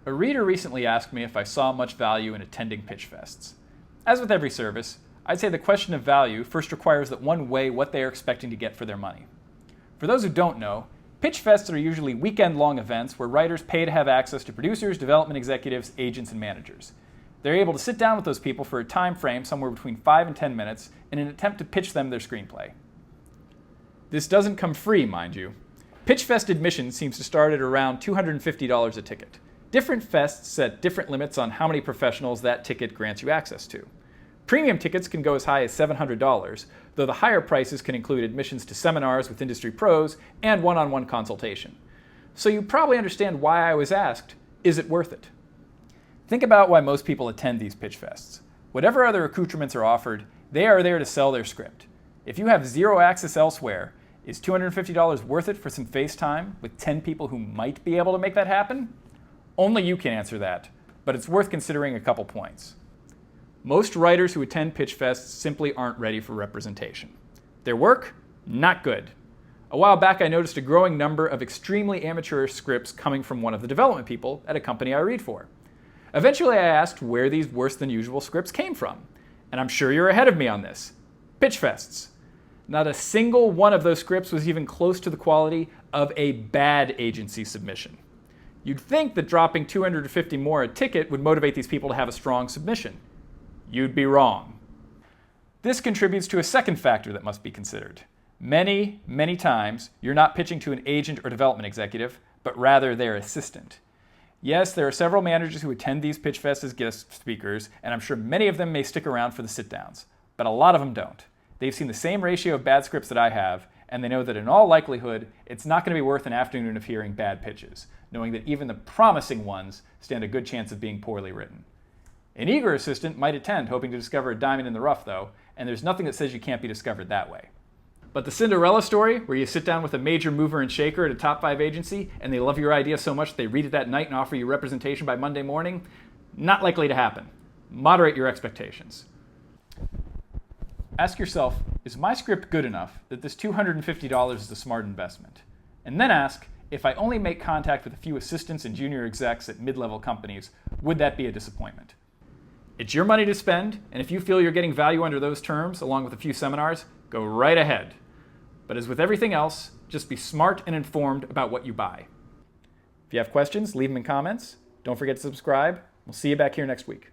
A reader recently asked me if I saw much value in attending Pitchfests. As with every service, I'd say the question of value first requires that one weigh what they are expecting to get for their money. For those who don't know, Pitchfests are usually weekend-long events where writers pay to have access to producers, development executives, agents, and managers. They're able to sit down with those people for a time frame somewhere between 5 and 10 minutes in an attempt to pitch them their screenplay. This doesn't come free, mind you. Pitchfest admission seems to start at around $250 a ticket. Different fests set different limits on how many professionals that ticket grants you access to. Premium tickets can go as high as $700, though the higher prices can include admissions to seminars with industry pros and one-on-one consultation. So you probably understand why I was asked, is it worth it? Think about why most people attend these Pitchfests. Whatever other accoutrements are offered, they are there to sell their script. If you have zero access elsewhere, is $250 worth it for some face time with 10 people who might be able to make that happen? Only you can answer that, but it's worth considering a couple points. Most writers who attend Pitchfests simply aren't ready for representation. Their work? Not good. A while back I noticed a growing number of extremely amateurish scripts coming from one of the development people at a company I read for. Eventually I asked where these worse than usual scripts came from, and I'm sure you're ahead of me on this. Pitchfests. Not a single one of those scripts was even close to the quality of a bad agency submission. You'd think that dropping $250 more a ticket would motivate these people to have a strong submission. You'd be wrong. This contributes to a second factor that must be considered. Many, many times, you're not pitching to an agent or development executive, but rather their assistant. Yes, there are several managers who attend these Pitchfests as guest speakers, and I'm sure many of them may stick around for the sit-downs, but a lot of them don't. They've seen the same ratio of bad scripts that I have, and they know that in all likelihood, it's not going to be worth an afternoon of hearing bad pitches, knowing that even the promising ones stand a good chance of being poorly written. An eager assistant might attend hoping to discover a diamond in the rough, though, and there's nothing that says you can't be discovered that way. But the Cinderella Story, where you sit down with a major mover and shaker at a top 5 agency, and they love your idea so much they read it that night and offer you representation by Monday morning, not likely to happen. Moderate your expectations. Ask yourself, is my script good enough that this $250 is a smart investment? And then ask, if I only make contact with a few assistants and junior execs at mid-level companies, would that be a disappointment? It's your money to spend, and if you feel you're getting value under those terms, along with a few seminars, go right ahead. But as with everything else, just be smart and informed about what you buy. If you have questions, leave them in comments. Don't forget to subscribe. We'll see you back here next week.